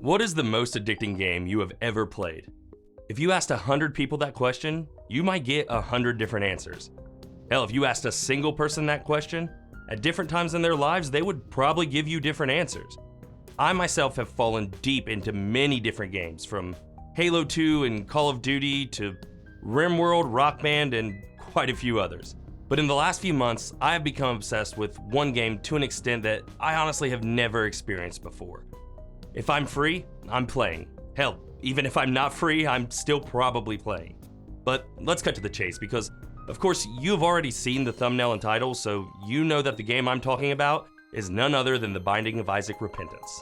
What is the most addicting game you have ever played? If you asked 100 people that question, you might get 100 different answers. Hell, if you asked a single person that question, at different times in their lives, they would probably give you different answers. I myself have fallen deep into many different games, from Halo 2 and Call of Duty to RimWorld, Rock Band, and quite a few others. But in the last few months, I have become obsessed with one game to an extent that I honestly have never experienced before. If I'm free, I'm playing. Hell, even if I'm not free, I'm still probably playing. But let's cut to the chase, because of course you've already seen the thumbnail and title, so you know that the game I'm talking about is none other than The Binding of Isaac Repentance.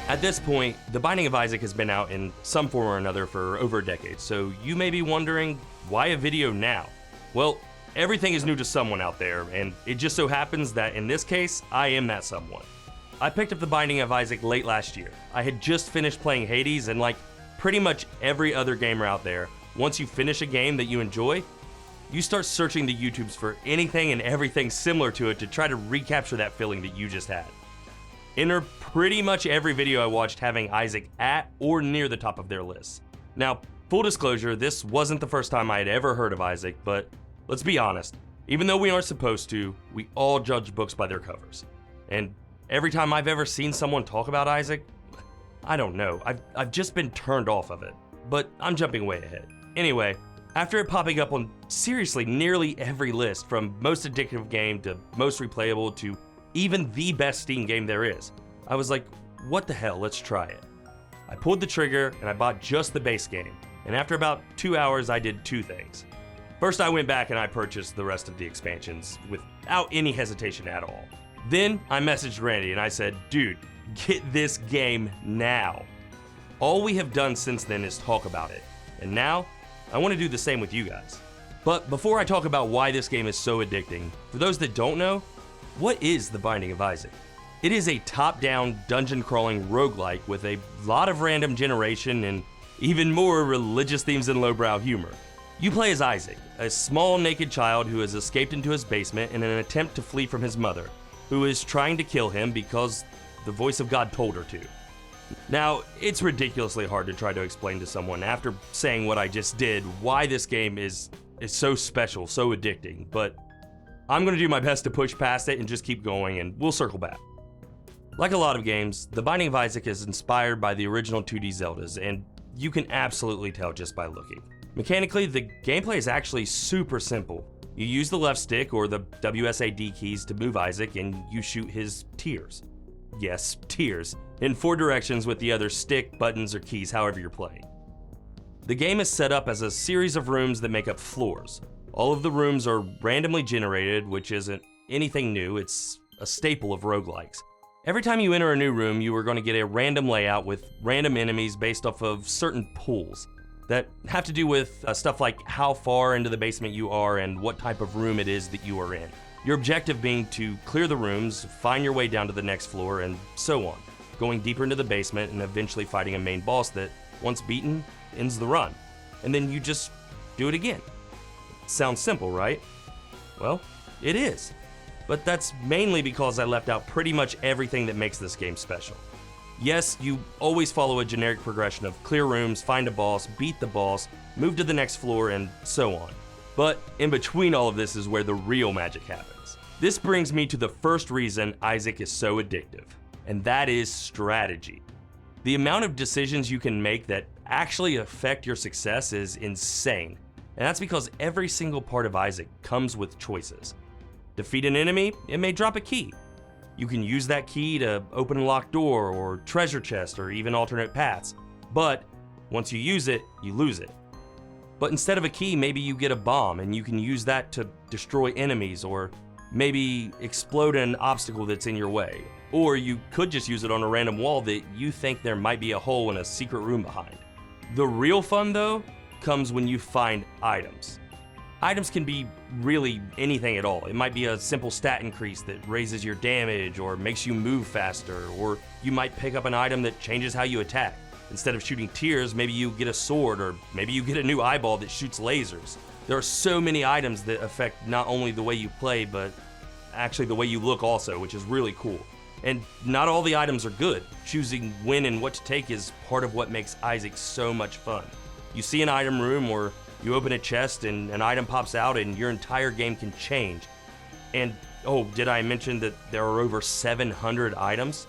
At this point, The Binding of Isaac has been out in some form or another for over a decade, so you may be wondering, why a video now? Well, everything is new to someone out there, and it just so happens that in this case, I am that someone. I picked up The Binding of Isaac late last year. I had just finished playing Hades, and like pretty much every other gamer out there, once you finish a game that you enjoy, you start searching the YouTubes for anything and everything similar to it to try to recapture that feeling that you just had. Enter pretty much every video I watched having Isaac at or near the top of their lists. Now, full disclosure, this wasn't the first time I had ever heard of Isaac, but let's be honest, even though we aren't supposed to, we all judge books by their covers. And every time I've ever seen someone talk about Isaac, I don't know, I've just been turned off of it. But I'm jumping way ahead. Anyway, after it popping up on seriously nearly every list, from most addictive game to most replayable to even the best Steam game there is, I was like, what the hell, let's try it. I pulled the trigger and I bought just the base game, and after about 2 hours I did two things. First, I went back and I purchased the rest of the expansions without any hesitation at all. Then I messaged Randy and I said, dude, get this game now. All we have done since then is talk about it, and now I want to do the same with you guys. But before I talk about why this game is so addicting, for those that don't know, what is The Binding of Isaac? It is a top-down, dungeon-crawling roguelike with a lot of random generation and even more religious themes and lowbrow humor. You play as Isaac, a small naked child who has escaped into his basement in an attempt to flee from his mother, who is trying to kill him because the voice of God told her to. Now, it's ridiculously hard to try to explain to someone after saying what I just did why this game is so special, so addicting, but I'm going to do my best to push past it and just keep going, and we'll circle back. Like a lot of games, The Binding of Isaac is inspired by the original 2D Zeldas, and you can absolutely tell just by looking. Mechanically, the gameplay is actually super simple. You use the left stick or the WSAD keys to move Isaac, and you shoot his tears. Yes, tears, in 4 directions with the other stick, buttons, or keys, however you're playing. The game is set up as a series of rooms that make up floors. All of the rooms are randomly generated, which isn't anything new, it's a staple of roguelikes. Every time you enter a new room, you are going to get a random layout with random enemies based off of certain pools that have to do with stuff like how far into the basement you are and what type of room it is that you are in. Your objective being to clear the rooms, find your way down to the next floor, and so on, going deeper into the basement and eventually fighting a main boss that, once beaten, ends the run. And then you just do it again. Sounds simple, right? Well, it is. But that's mainly because I left out pretty much everything that makes this game special. Yes, you always follow a generic progression of clear rooms, find a boss, beat the boss, move to the next floor, and so on. But in between all of this is where the real magic happens. This brings me to the first reason Isaac is so addictive, and that is strategy. The amount of decisions you can make that actually affect your success is insane. And that's because every single part of Isaac comes with choices. Defeat an enemy, it may drop a key. You can use that key to open a locked door or treasure chest or even alternate paths. But once you use it, you lose it. But instead of a key, maybe you get a bomb and you can use that to destroy enemies or maybe explode an obstacle that's in your way. Or you could just use it on a random wall that you think there might be a hole in a secret room behind. The real fun though comes when you find items. Items can be really anything at all. It might be a simple stat increase that raises your damage or makes you move faster, or you might pick up an item that changes how you attack. Instead of shooting tears, maybe you get a sword, or maybe you get a new eyeball that shoots lasers. There are so many items that affect not only the way you play, but actually the way you look also, which is really cool. And not all the items are good. Choosing when and what to take is part of what makes Isaac so much fun. You see an item room, or you open a chest and an item pops out, and your entire game can change. And oh, did I mention that there are over 700 items?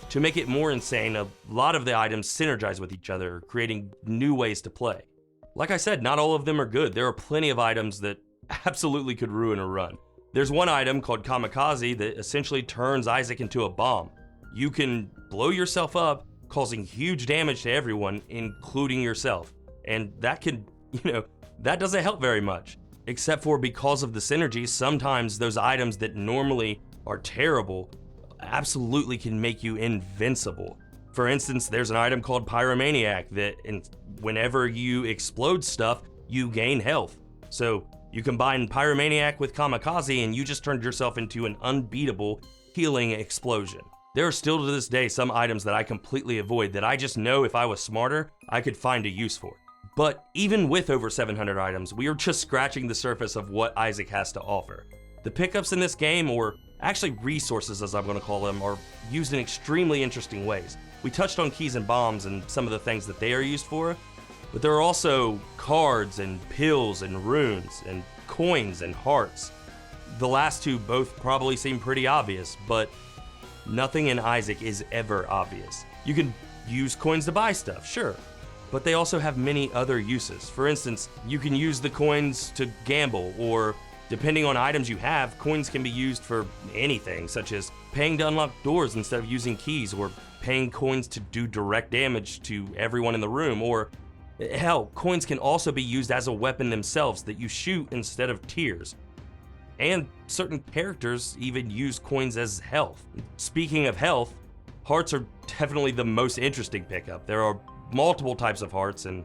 To make it more insane, a lot of the items synergize with each other, creating new ways to play. Like I said, not all of them are good. There are plenty of items that absolutely could ruin a run. There's one item called Kamikaze that essentially turns Isaac into a bomb. You can blow yourself up, causing huge damage to everyone, including yourself. And that could, that doesn't help very much. Except for because of the synergy, sometimes those items that normally are terrible absolutely can make you invincible. For instance, there's an item called Pyromaniac that whenever you explode stuff, you gain health. So you combine Pyromaniac with Kamikaze and you just turned yourself into an unbeatable healing explosion. There are still to this day some items that I completely avoid that I just know if I was smarter, I could find a use for. But even with over 700 items, we are just scratching the surface of what Isaac has to offer. The pickups in this game, or actually resources as I'm going to call them, are used in extremely interesting ways. We touched on keys and bombs and some of the things that they are used for, but there are also cards and pills and runes and coins and hearts. The last two both probably seem pretty obvious, but nothing in Isaac is ever obvious. You can use coins to buy stuff, sure, but they also have many other uses. For instance, you can use the coins to gamble, or depending on items you have, coins can be used for anything, such as paying to unlock doors instead of using keys, or paying coins to do direct damage to everyone in the room, or hell, coins can also be used as a weapon themselves that you shoot instead of tears. And certain characters even use coins as health. Speaking of health, hearts are definitely the most interesting pickup. There are multiple types of hearts, and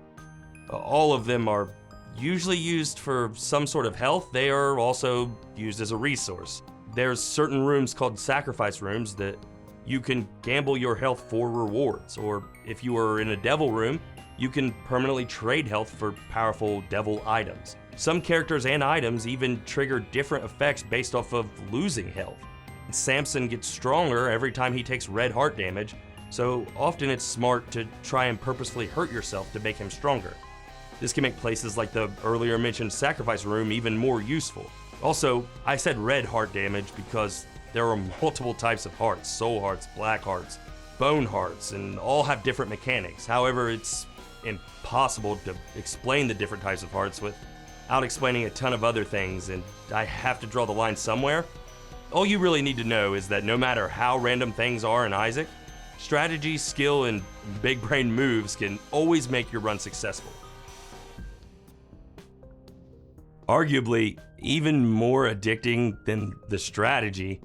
all of them are usually used for some sort of health. They are also used as a resource. There's certain rooms called sacrifice rooms that you can gamble your health for rewards, or if you are in a devil room, you can permanently trade health for powerful devil items. Some characters and items even trigger different effects based off of losing health. Samson gets stronger every time he takes red heart damage, so often it's smart to try and purposefully hurt yourself to make him stronger. This can make places like the earlier mentioned sacrifice room even more useful. Also, I said red heart damage because there are multiple types of hearts: soul hearts, black hearts, bone hearts, and all have different mechanics. However, it's impossible to explain the different types of hearts without explaining a ton of other things, and I have to draw the line somewhere. All you really need to know is that no matter how random things are in Isaac, strategy, skill, and big brain moves can always make your run successful. Arguably, even more addicting than the strategy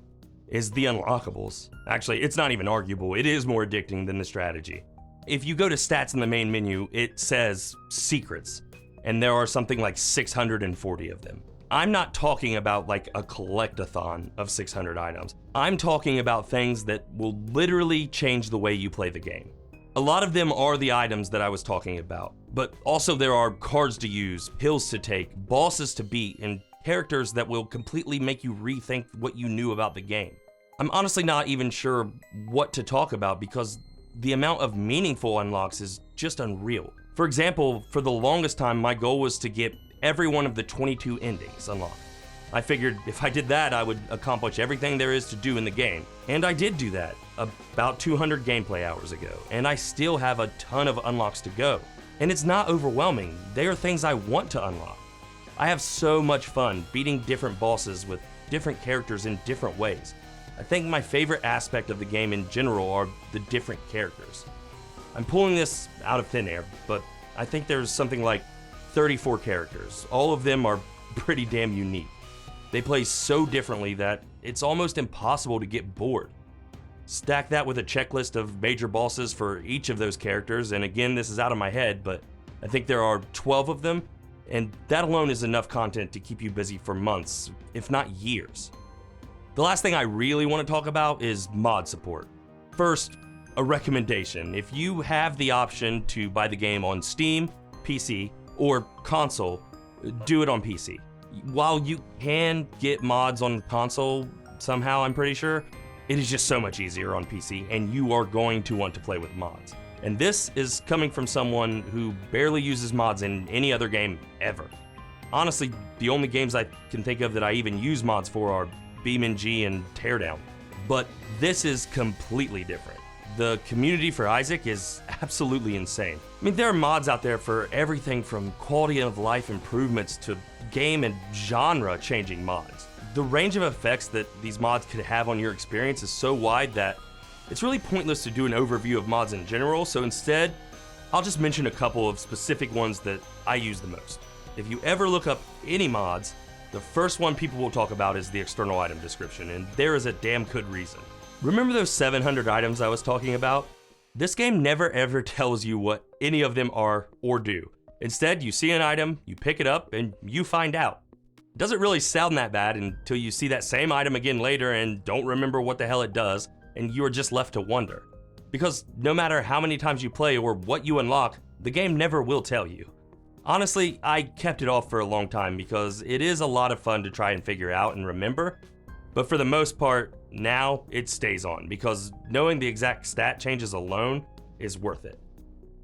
is the unlockables. Actually, it's not even arguable, it is more addicting than the strategy. If you go to stats in the main menu, it says secrets, and there are something like 640 of them. I'm not talking about like a collectathon of 600 items. I'm talking about things that will literally change the way you play the game. A lot of them are the items that I was talking about, but also there are cards to use, pills to take, bosses to beat, and characters that will completely make you rethink what you knew about the game. I'm honestly not even sure what to talk about because the amount of meaningful unlocks is just unreal. For example, for the longest time, my goal was to get every one of the 22 endings unlocked. I figured if I did that, I would accomplish everything there is to do in the game. And I did do that about 200 gameplay hours ago, and I still have a ton of unlocks to go. And it's not overwhelming. They are things I want to unlock. I have so much fun beating different bosses with different characters in different ways. I think my favorite aspect of the game in general are the different characters. I'm pulling this out of thin air, but I think there's something like 34 characters. All of them are pretty damn unique. They play so differently that it's almost impossible to get bored. Stack that with a checklist of major bosses for each of those characters, and again, this is out of my head, but I think there are 12 of them, and that alone is enough content to keep you busy for months, if not years. The last thing I really want to talk about is mod support. First, a recommendation. If you have the option to buy the game on Steam, PC, or console, do it on PC. While you can get mods on console somehow, I'm pretty sure, it is just so much easier on PC, and you are going to want to play with mods. And this is coming from someone who barely uses mods in any other game ever. Honestly, the only games I can think of that I even use mods for are BeamNG and Teardown. But this is completely different. The community for Isaac is absolutely insane. I mean, there are mods out there for everything from quality of life improvements to game and genre changing mods. The range of effects that these mods could have on your experience is so wide that it's really pointless to do an overview of mods in general, so instead, I'll just mention a couple of specific ones that I use the most. If you ever look up any mods, the first one people will talk about is the external item description, and there is a damn good reason. Remember those 700 items I was talking about? This game never ever tells you what any of them are or do. Instead, you see an item, you pick it up, and you find out. It doesn't really sound that bad until you see that same item again later and don't remember what the hell it does, and you are just left to wonder. Because no matter how many times you play or what you unlock, the game never will tell you. Honestly, I kept it off for a long time because it is a lot of fun to try and figure out and remember, but for the most part, now it stays on because knowing the exact stat changes alone is worth it.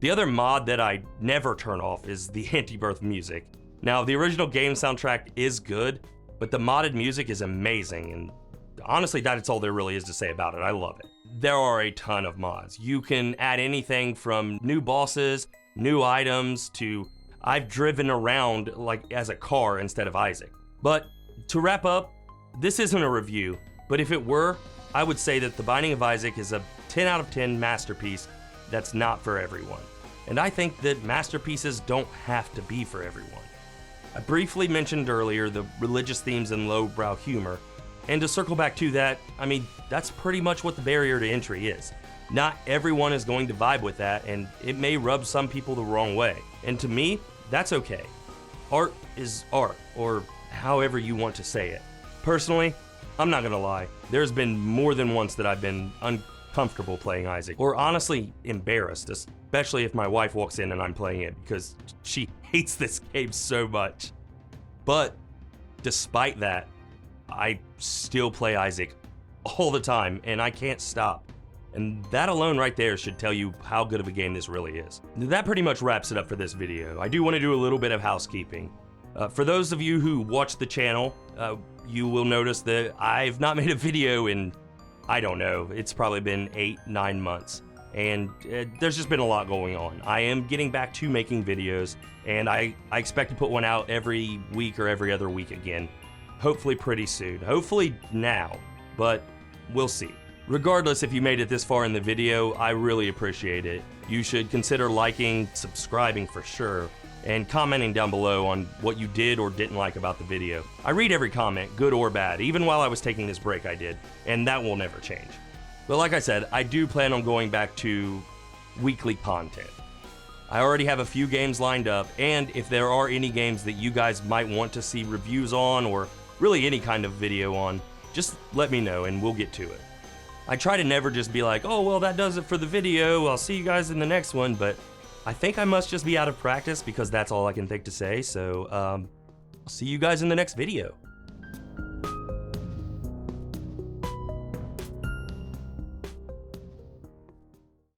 The other mod that I never turn off is the anti-birth music. Now, the original game soundtrack is good, but the modded music is amazing, and honestly, that's all there really is to say about it. I love it. There are a ton of mods. You can add anything from new bosses, new items, to I've driven around like as a car instead of Isaac. But to wrap up, this isn't a review, but if it were, I would say that The Binding of Isaac is a 10 out of 10 masterpiece that's not for everyone. And I think that masterpieces don't have to be for everyone. I briefly mentioned earlier the religious themes and lowbrow humor, and to circle back to that, I mean, that's pretty much what the barrier to entry is. Not everyone is going to vibe with that, and it may rub some people the wrong way. And to me, that's okay. Art is art, or however you want to say it. Personally, I'm not gonna lie, there's been more than once that I've been uncomfortable playing Isaac, or honestly embarrassed, especially if my wife walks in and I'm playing it, because she hates this game so much. But despite that, I still play Isaac all the time, and I can't stop. And that alone right there should tell you how good of a game this really is. That pretty much wraps it up for this video. I do want to do a little bit of housekeeping. For those of you who watch the channel, you will notice that I've not made a video in, I don't know, it's probably been 8-9 months. And there's just been a lot going on. I am getting back to making videos, and I expect to put one out every week or every other week again. Hopefully pretty soon. Hopefully now, but we'll see. Regardless, if you made it this far in the video, I really appreciate it. You should consider liking, subscribing for sure, and commenting down below on what you did or didn't like about the video. I read every comment, good or bad. Even while I was taking this break, I did, and that will never change. But like I said, I do plan on going back to weekly content. I already have a few games lined up, and if there are any games that you guys might want to see reviews on, or really any kind of video on, just let me know and we'll get to it. I try to never just be like, oh, well, that does it for the video, I'll see you guys in the next one, but I think I must just be out of practice because that's all I can think to say, so I'll see you guys in the next video.